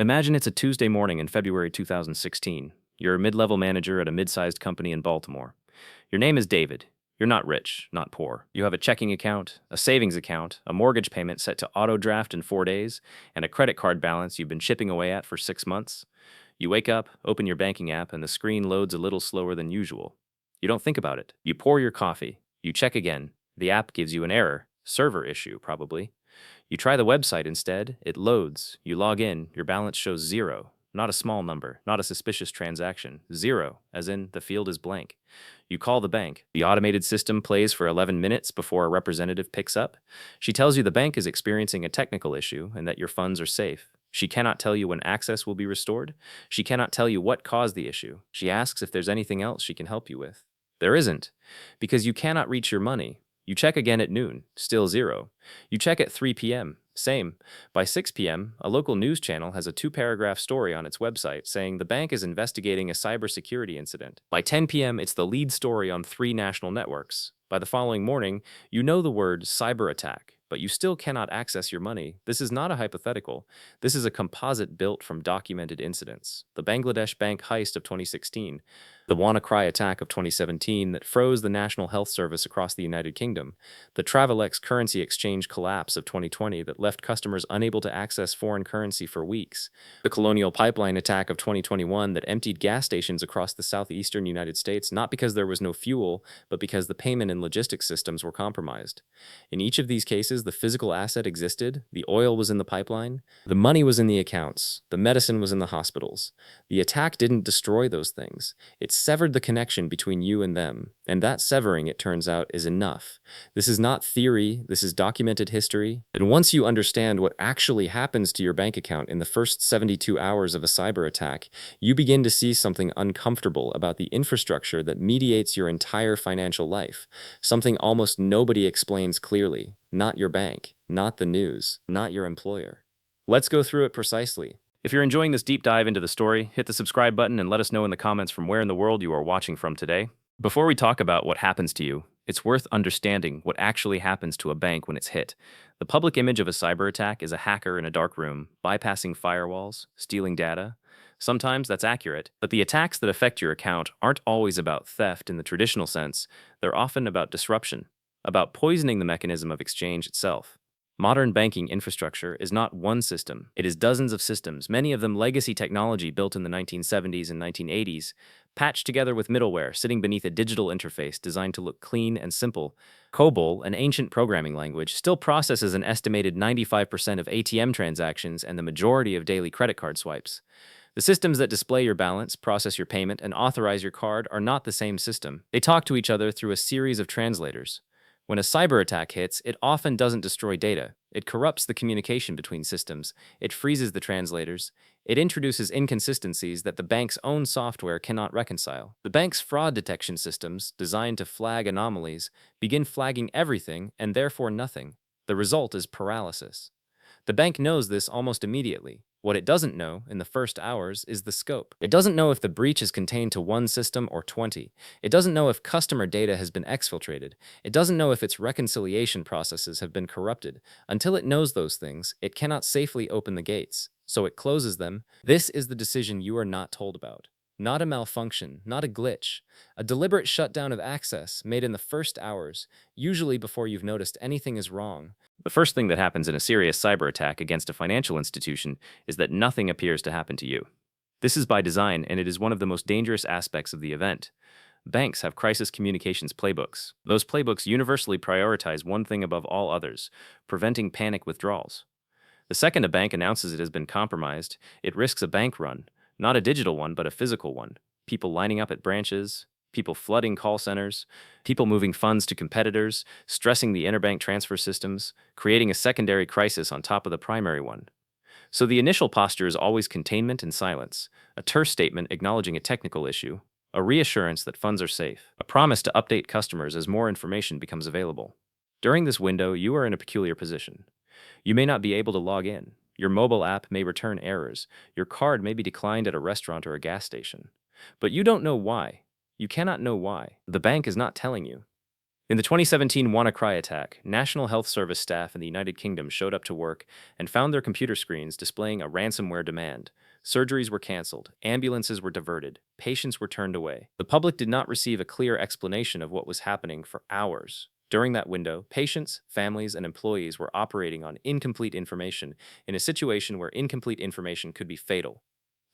Imagine it's a Tuesday morning in February 2016. You're a mid-level manager at a mid-sized company in Baltimore. Your name is David. You're not rich, not poor. You have a checking account, a savings account, a mortgage payment set to auto draft in 4 days, and a credit card balance you've been chipping away at for 6 months. You wake up, open your banking app, and the screen loads a little slower than usual. You don't think about it. You pour your coffee. You check again. The app gives you an error. Server issue, probably. You try the website instead, it loads, you log in, your balance shows zero. Not a small number, not a suspicious transaction. Zero, as in the field is blank. You call the bank. The automated system plays for 11 minutes before a representative picks up. She tells you the bank is experiencing a technical issue and that your funds are safe. She cannot tell you when access will be restored. She cannot tell you what caused the issue. She asks if there's anything else she can help you with. There isn't, because you cannot reach your money. You check again at noon, still zero. You check at 3 p.m., same. By 6 p.m., a local news channel has a 2-paragraph story on its website saying the bank is investigating a cybersecurity incident. By 10 p.m., it's the lead story on 3 national networks. By the following morning, you know the word cyberattack, but you still cannot access your money. This is not a hypothetical. This is a composite built from documented incidents. The Bangladesh bank heist of 2016, the WannaCry attack of 2017 that froze the National Health Service across the United Kingdom, the Travelex currency exchange collapse of 2020 that left customers unable to access foreign currency for weeks, the Colonial Pipeline attack of 2021 that emptied gas stations across the southeastern United States not because there was no fuel, but because the payment and logistics systems were compromised. In each of these cases, the physical asset existed, the oil was in the pipeline, the money was in the accounts, the medicine was in the hospitals. The attack didn't destroy those things. It severed the connection between you and them, and that severing, it turns out, is enough. This is not theory, this is documented history, and once you understand what actually happens to your bank account in the first 72 hours of a cyber attack, you begin to see something uncomfortable about the infrastructure that mediates your entire financial life, something almost nobody explains clearly. Not your bank, not the news, not your employer. Let's go through it precisely. If you're enjoying this deep dive into the story, hit the subscribe button and let us know in the comments from where in the world you are watching from today. Before we talk about what happens to you, it's worth understanding what actually happens to a bank when it's hit. The public image of a cyber attack is a hacker in a dark room, bypassing firewalls, stealing data. Sometimes that's accurate, but the attacks that affect your account aren't always about theft in the traditional sense. They're often about disruption, about poisoning the mechanism of exchange itself. Modern banking infrastructure is not one system. It is dozens of systems, many of them legacy technology built in the 1970s and 1980s, patched together with middleware sitting beneath a digital interface designed to look clean and simple. COBOL, an ancient programming language, still processes an estimated 95% of ATM transactions and the majority of daily credit card swipes. The systems that display your balance, process your payment, and authorize your card are not the same system. They talk to each other through a series of translators. When a cyber attack hits, it often doesn't destroy data. It corrupts the communication between systems. It freezes the translators. It introduces inconsistencies that the bank's own software cannot reconcile. The bank's fraud detection systems, designed to flag anomalies, begin flagging everything and therefore nothing. The result is paralysis. The bank knows this almost immediately. What it doesn't know in the first hours is the scope. It doesn't know if the breach is contained to one system or 20. It doesn't know if customer data has been exfiltrated. It doesn't know if its reconciliation processes have been corrupted. Until it knows those things, it cannot safely open the gates. So it closes them. This is the decision you are not told about. Not a malfunction, not a glitch. A deliberate shutdown of access made in the first hours, usually before you've noticed anything is wrong. The first thing that happens in a serious cyber attack against a financial institution is that nothing appears to happen to you. This is by design, and it is one of the most dangerous aspects of the event. Banks have crisis communications playbooks. Those playbooks universally prioritize one thing above all others: preventing panic withdrawals. The second a bank announces it has been compromised, it risks a bank run. Not a digital one, but a physical one. People lining up at branches, people flooding call centers, people moving funds to competitors, stressing the interbank transfer systems, creating a secondary crisis on top of the primary one. So the initial posture is always containment and silence, a terse statement acknowledging a technical issue, a reassurance that funds are safe, a promise to update customers as more information becomes available. During this window, you are in a peculiar position. You may not be able to log in. Your mobile app may return errors. Your card may be declined at a restaurant or a gas station. But you don't know why. You cannot know why. The bank is not telling you. In the 2017 WannaCry attack, National Health Service staff in the United Kingdom showed up to work and found their computer screens displaying a ransomware demand. Surgeries were canceled, ambulances were diverted, patients were turned away. The public did not receive a clear explanation of what was happening for hours. During that window, patients, families, and employees were operating on incomplete information in a situation where incomplete information could be fatal.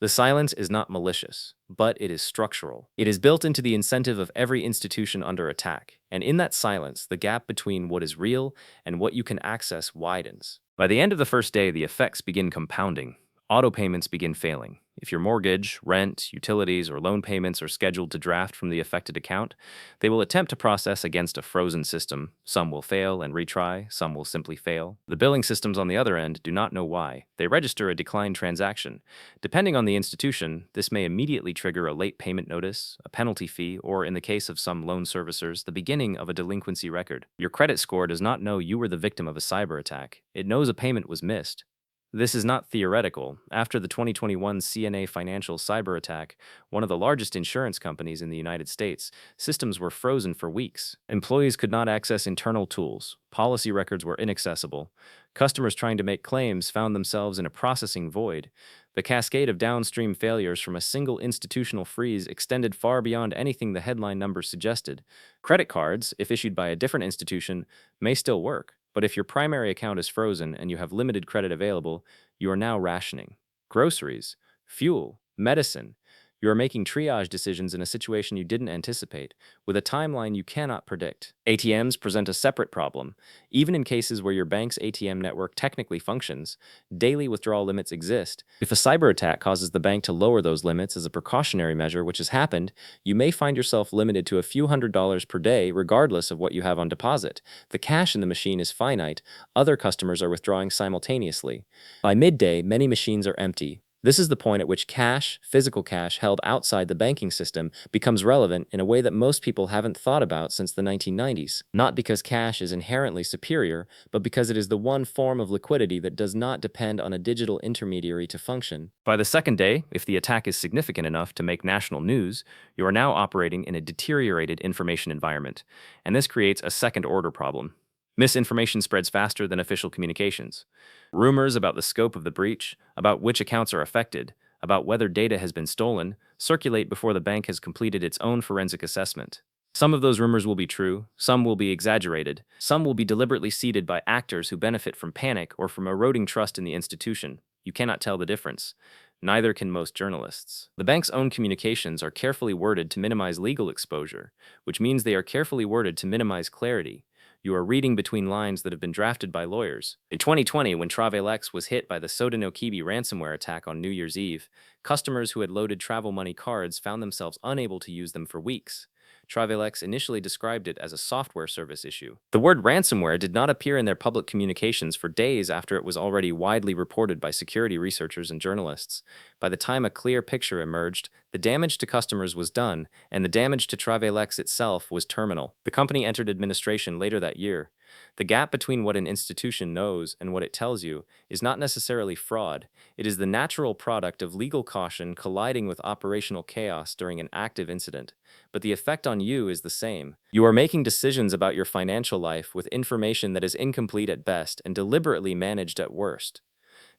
The silence is not malicious, but it is structural. It is built into the incentive of every institution under attack, and in that silence, the gap between what is real and what you can access widens. By the end of the first day, the effects begin compounding. Auto payments begin failing. If your mortgage, rent, utilities, or loan payments are scheduled to draft from the affected account, they will attempt to process against a frozen system. Some will fail and retry, some will simply fail. The billing systems on the other end do not know why. They register a declined transaction. Depending on the institution, this may immediately trigger a late payment notice, a penalty fee, or in the case of some loan servicers, the beginning of a delinquency record. Your credit score does not know you were the victim of a cyber attack. It knows a payment was missed. This is not theoretical. After the 2021 CNA financial cyber attack, one of the largest insurance companies in the United States, systems were frozen for weeks. Employees could not access internal tools. Policy records were inaccessible. Customers trying to make claims found themselves in a processing void. The cascade of downstream failures from a single institutional freeze extended far beyond anything the headline numbers suggested. Credit cards, if issued by a different institution, may still work. But if your primary account is frozen and you have limited credit available, you are now rationing. Groceries, fuel, medicine. You are making triage decisions in a situation you didn't anticipate, with a timeline you cannot predict. ATMs present a separate problem. Even in cases where your bank's ATM network technically functions, daily withdrawal limits exist. If a cyber attack causes the bank to lower those limits as a precautionary measure, which has happened, you may find yourself limited to a few $100s per day, regardless of what you have on deposit. The cash in the machine is finite. Other customers are withdrawing simultaneously. By midday, many machines are empty. This is the point at which cash, physical cash held outside the banking system, becomes relevant in a way that most people haven't thought about since the 1990s. Not because cash is inherently superior, but because it is the one form of liquidity that does not depend on a digital intermediary to function. By the second day, if the attack is significant enough to make national news, you are now operating in a deteriorated information environment, and this creates a second-order problem. Misinformation spreads faster than official communications. Rumors about the scope of the breach, about which accounts are affected, about whether data has been stolen, circulate before the bank has completed its own forensic assessment. Some of those rumors will be true, some will be exaggerated, some will be deliberately seeded by actors who benefit from panic or from eroding trust in the institution. You cannot tell the difference. Neither can most journalists. The bank's own communications are carefully worded to minimize legal exposure, which means they are carefully worded to minimize clarity. You are reading between lines that have been drafted by lawyers. In 2020, when Travelex was hit by the Sodinokibi ransomware attack on New Year's Eve, customers who had loaded travel money cards found themselves unable to use them for weeks. Travelex initially described it as a software service issue. The word ransomware did not appear in their public communications for days after it was already widely reported by security researchers and journalists. By the time a clear picture emerged, the damage to customers was done, and the damage to Travelex itself was terminal. The company entered administration later that year. The gap between what an institution knows and what it tells you is not necessarily fraud. It is the natural product of legal caution colliding with operational chaos during an active incident. But the effect on you is the same. You are making decisions about your financial life with information that is incomplete at best and deliberately managed at worst.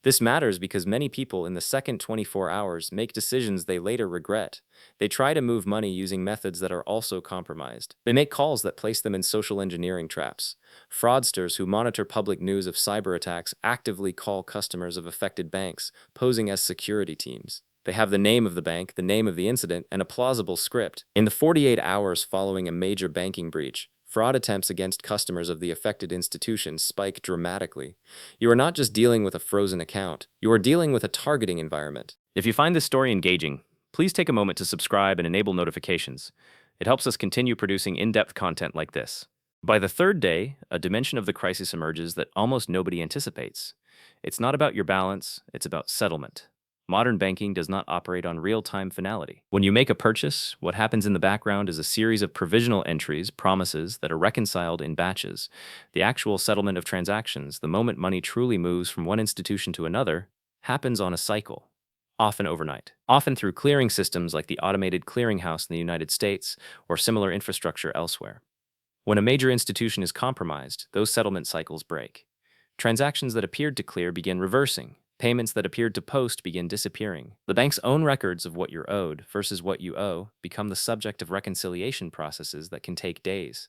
This matters because many people in the second 24 hours make decisions they later regret. They try to move money using methods that are also compromised. They make calls that place them in social engineering traps. Fraudsters who monitor public news of cyber attacks actively call customers of affected banks, posing as security teams. They have the name of the bank, the name of the incident, and a plausible script. In the 48 hours following a major banking breach, fraud attempts against customers of the affected institution spike dramatically. You are not just dealing with a frozen account, you are dealing with a targeting environment. If you find this story engaging, please take a moment to subscribe and enable notifications. It helps us continue producing in-depth content like this. By the third day, a dimension of the crisis emerges that almost nobody anticipates. It's not about your balance, it's about settlement. Modern banking does not operate on real-time finality. When you make a purchase, what happens in the background is a series of provisional entries, promises that are reconciled in batches. The actual settlement of transactions, the moment money truly moves from one institution to another, happens on a cycle, often overnight, often through clearing systems like the automated clearinghouse in the United States or similar infrastructure elsewhere. When a major institution is compromised, those settlement cycles break. Transactions that appeared to clear begin reversing. Payments that appeared to post begin disappearing. The bank's own records of what you're owed versus what you owe become the subject of reconciliation processes that can take days.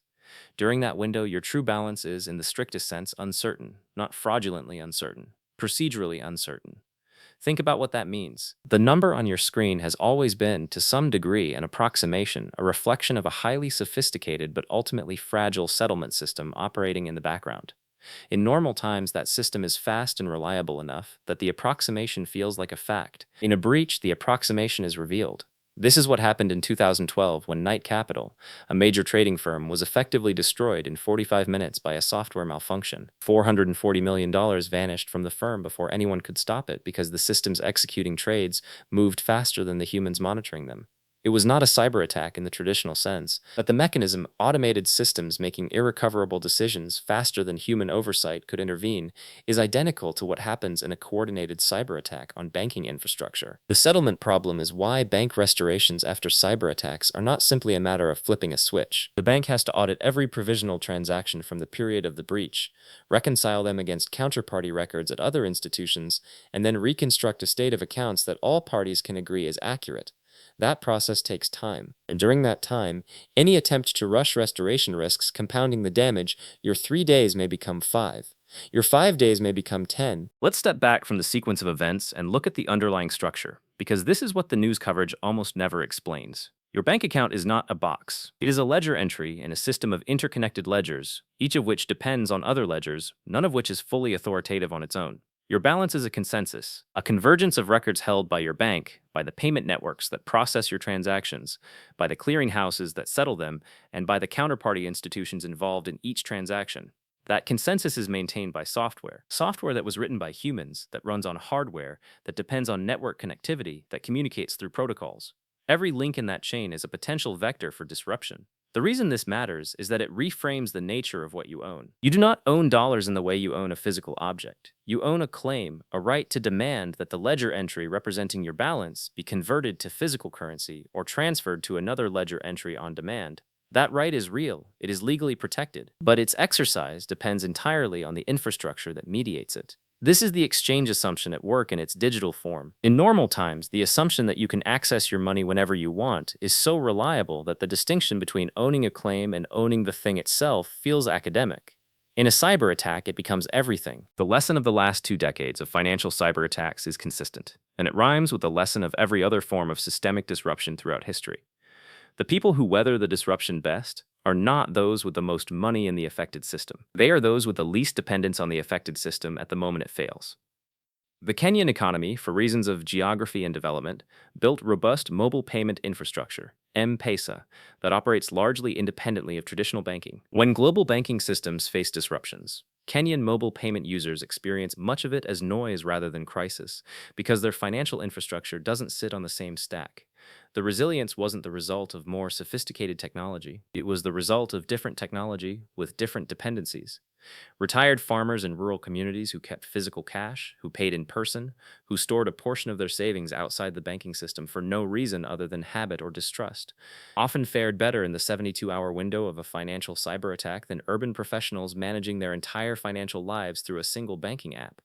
During that window, your true balance is, in the strictest sense, uncertain, not fraudulently uncertain, procedurally uncertain. Think about what that means. The number on your screen has always been, to some degree, an approximation, a reflection of a highly sophisticated but ultimately fragile settlement system operating in the background. In normal times, that system is fast and reliable enough that the approximation feels like a fact. In a breach, the approximation is revealed. This is what happened in 2012 when Knight Capital, a major trading firm, was effectively destroyed in 45 minutes by a software malfunction. $440 million vanished from the firm before anyone could stop it because the systems executing trades moved faster than the humans monitoring them. It was not a cyber attack in the traditional sense, but the mechanism, automated systems making irrecoverable decisions faster than human oversight could intervene, is identical to what happens in a coordinated cyber attack on banking infrastructure. The settlement problem is why bank restorations after cyber attacks are not simply a matter of flipping a switch. The bank has to audit every provisional transaction from the period of the breach, reconcile them against counterparty records at other institutions, and then reconstruct a state of accounts that all parties can agree is accurate. That process takes time, and during that time, any attempt to rush restoration risks compounding the damage. Your 3 days may become 5. Your 5 days may become 10. Let's step back from the sequence of events and look at the underlying structure, because this is what the news coverage almost never explains. Your bank account is not a box. It is a ledger entry in a system of interconnected ledgers, each of which depends on other ledgers, none of which is fully authoritative on its own. Your balance is a consensus, a convergence of records held by your bank, by the payment networks that process your transactions, by the clearinghouses that settle them, and by the counterparty institutions involved in each transaction. That consensus is maintained by software that was written by humans, that runs on hardware, that depends on network connectivity, that communicates through protocols. Every link in that chain is a potential vector for disruption. The reason this matters is that it reframes the nature of what you own. You do not own dollars in the way you own a physical object. You own a claim, a right to demand that the ledger entry representing your balance be converted to physical currency or transferred to another ledger entry on demand. That right is real, it is legally protected, but its exercise depends entirely on the infrastructure that mediates it. This is the exchange assumption at work in its digital form. In normal times, the assumption that you can access your money whenever you want is so reliable that the distinction between owning a claim and owning the thing itself feels academic. In a cyber attack, it becomes everything. The lesson of the last 2 decades of financial cyber attacks is consistent, and it rhymes with the lesson of every other form of systemic disruption throughout history. The people who weather the disruption best are not those with the most money in the affected system. They are those with the least dependence on the affected system at the moment it fails. The Kenyan economy, for reasons of geography and development, built robust mobile payment infrastructure, M-Pesa, that operates largely independently of traditional banking. When global banking systems face disruptions, Kenyan mobile payment users experience much of it as noise rather than crisis, because their financial infrastructure doesn't sit on the same stack. The resilience wasn't the result of more sophisticated technology. It was the result of different technology with different dependencies. Retired farmers in rural communities who kept physical cash, who paid in person, who stored a portion of their savings outside the banking system for no reason other than habit or distrust, often fared better in the 72-hour window of a financial cyber attack than urban professionals managing their entire financial lives through a single banking app.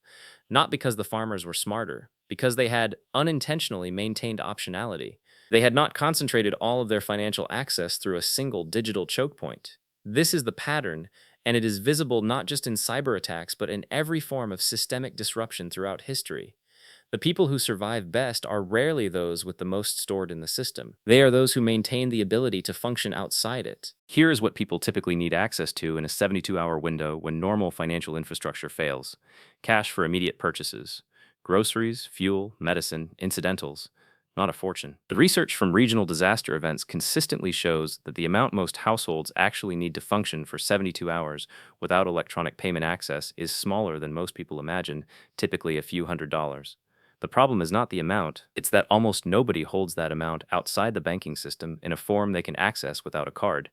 Not because the farmers were smarter, because they had unintentionally maintained optionality. They had not concentrated all of their financial access through a single digital choke point. This is the pattern, and it is visible not just in cyber attacks, but in every form of systemic disruption throughout history. The people who survive best are rarely those with the most stored in the system. They are those who maintain the ability to function outside it. Here is what people typically need access to in a 72-hour window when normal financial infrastructure fails. Cash for immediate purchases. Groceries, fuel, medicine, incidentals. Not a fortune. The research from regional disaster events consistently shows that the amount most households actually need to function for 72 hours without electronic payment access is smaller than most people imagine, typically a few $100s. The problem is not the amount, it's that almost nobody holds that amount outside the banking system in a form they can access without a card.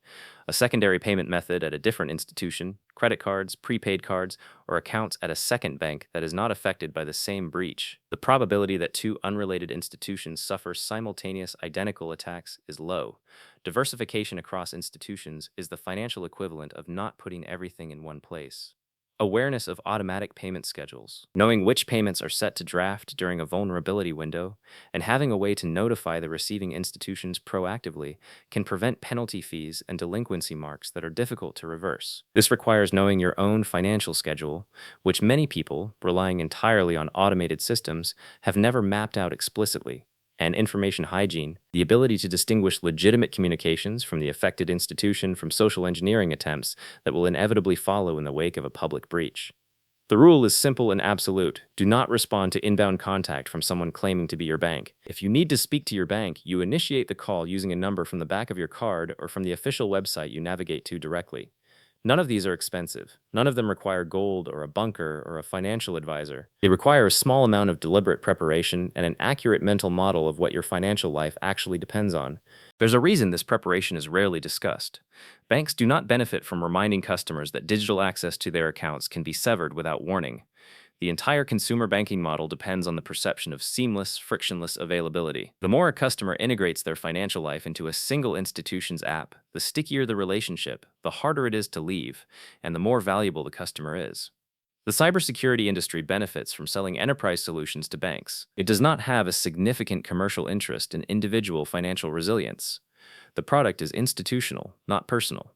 A secondary payment method at a different institution, credit cards, prepaid cards, or accounts at a second bank that is not affected by the same breach. The probability that two unrelated institutions suffer simultaneous identical attacks is low. Diversification across institutions is the financial equivalent of not putting everything in one place. Awareness of automatic payment schedules, knowing which payments are set to draft during a vulnerability window, and having a way to notify the receiving institutions proactively can prevent penalty fees and delinquency marks that are difficult to reverse. This requires knowing your own financial schedule, which many people, relying entirely on automated systems, have never mapped out explicitly, and information hygiene, the ability to distinguish legitimate communications from the affected institution from social engineering attempts that will inevitably follow in the wake of a public breach. The rule is simple and absolute. Do not respond to inbound contact from someone claiming to be your bank. If you need to speak to your bank, you initiate the call using a number from the back of your card or from the official website you navigate to directly. None of these are expensive. None of them require gold or a bunker or a financial advisor. They require a small amount of deliberate preparation and an accurate mental model of what your financial life actually depends on. There's a reason this preparation is rarely discussed. Banks do not benefit from reminding customers that digital access to their accounts can be severed without warning. The entire consumer banking model depends on the perception of seamless, frictionless availability. The more a customer integrates their financial life into a single institution's app, the stickier the relationship, the harder it is to leave, and the more valuable the customer is. The cybersecurity industry benefits from selling enterprise solutions to banks. It does not have a significant commercial interest in individual financial resilience. The product is institutional, not personal.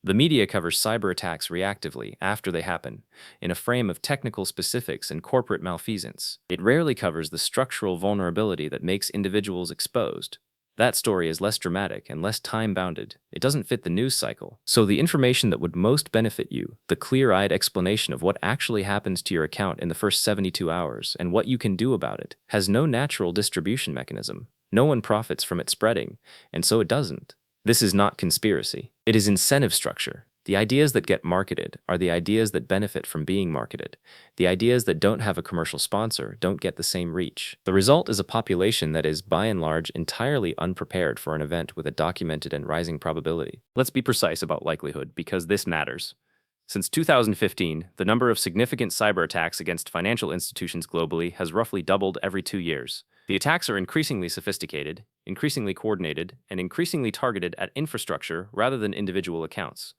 The media covers cyber attacks reactively, after they happen, in a frame of technical specifics and corporate malfeasance. It rarely covers the structural vulnerability that makes individuals exposed. That story is less dramatic and less time-bounded. It doesn't fit the news cycle. So the information that would most benefit you, the clear-eyed explanation of what actually happens to your account in the first 72 hours and what you can do about it, has no natural distribution mechanism. No one profits from it spreading, and so it doesn't. This is not conspiracy. It is incentive structure. The ideas that get marketed are the ideas that benefit from being marketed. The ideas that don't have a commercial sponsor don't get the same reach. The result is a population that is, by and large, entirely unprepared for an event with a documented and rising probability. Let's be precise about likelihood, because this matters. Since 2015, the number of significant cyber attacks against financial institutions globally has roughly doubled every 2 years. The attacks are increasingly sophisticated, increasingly coordinated, and increasingly targeted at infrastructure rather than individual accounts.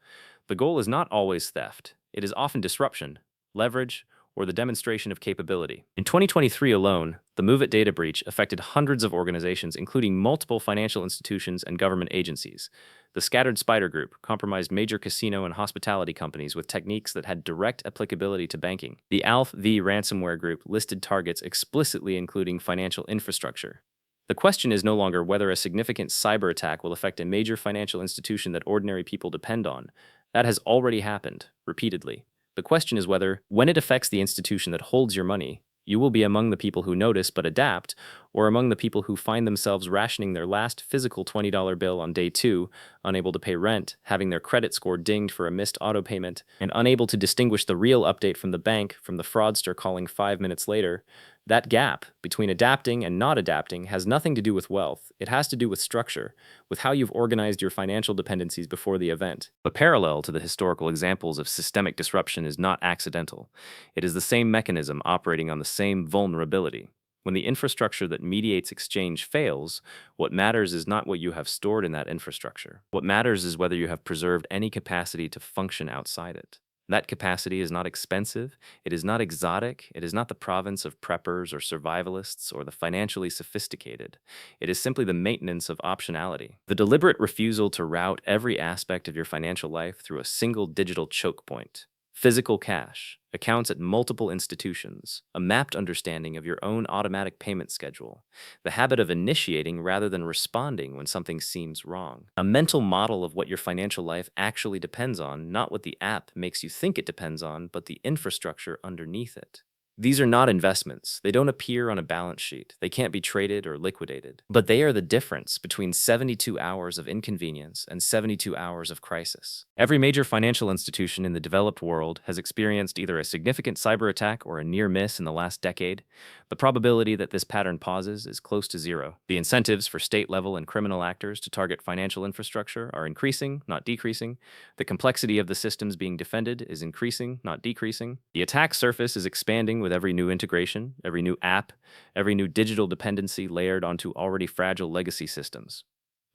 The goal is not always theft. It is often disruption, leverage, or the demonstration of capability. In 2023 alone, the MoveIt data breach affected hundreds of organizations, including multiple financial institutions and government agencies. The Scattered Spider Group compromised major casino and hospitality companies with techniques that had direct applicability to banking. The Alf V ransomware group listed targets explicitly including financial infrastructure. The question is no longer whether a significant cyber attack will affect a major financial institution that ordinary people depend on. That has already happened, repeatedly. The question is whether, when it affects the institution that holds your money, you will be among the people who notice but adapt, or among the people who find themselves rationing their last physical $20 bill on day 2, unable to pay rent, having their credit score dinged for a missed auto payment, and unable to distinguish the real update from the bank from the fraudster calling 5 minutes later. That gap between adapting and not adapting has nothing to do with wealth. It has to do with structure, with how you've organized your financial dependencies before the event. The parallel to the historical examples of systemic disruption is not accidental. It is the same mechanism operating on the same vulnerability. When the infrastructure that mediates exchange fails, what matters is not what you have stored in that infrastructure. What matters is whether you have preserved any capacity to function outside it. That capacity is not expensive, it is not exotic, it is not the province of preppers or survivalists or the financially sophisticated. It is simply the maintenance of optionality. The deliberate refusal to route every aspect of your financial life through a single digital choke point. Physical cash, accounts at multiple institutions, a mapped understanding of your own automatic payment schedule, the habit of initiating rather than responding when something seems wrong, a mental model of what your financial life actually depends on, not what the app makes you think it depends on, but the infrastructure underneath it. These are not investments. They don't appear on a balance sheet. They can't be traded or liquidated. But they are the difference between 72 hours of inconvenience and 72 hours of crisis. Every major financial institution in the developed world has experienced either a significant cyber attack or a near miss in the last decade. The probability that this pattern pauses is close to zero. The incentives for state level and criminal actors to target financial infrastructure are increasing, not decreasing. The complexity of the systems being defended is increasing, not decreasing. The attack surface is expanding with every new integration, every new app, every new digital dependency layered onto already fragile legacy systems.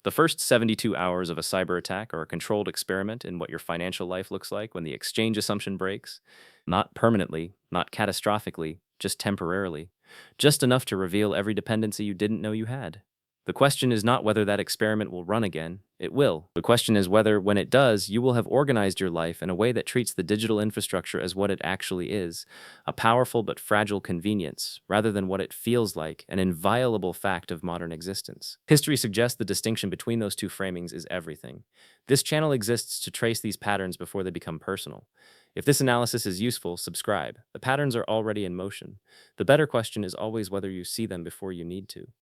The first 72 hours of a cyber attack are a controlled experiment in what your financial life looks like when the exchange assumption breaks. Not permanently, not catastrophically, just temporarily. Just enough to reveal every dependency you didn't know you had. The question is not whether that experiment will run again. It will. The question is whether, when it does, you will have organized your life in a way that treats the digital infrastructure as what it actually is, a powerful but fragile convenience, rather than what it feels like, an inviolable fact of modern existence. History suggests the distinction between those two framings is everything. This channel exists to trace these patterns before they become personal. If this analysis is useful, subscribe. The patterns are already in motion. The better question is always whether you see them before you need to.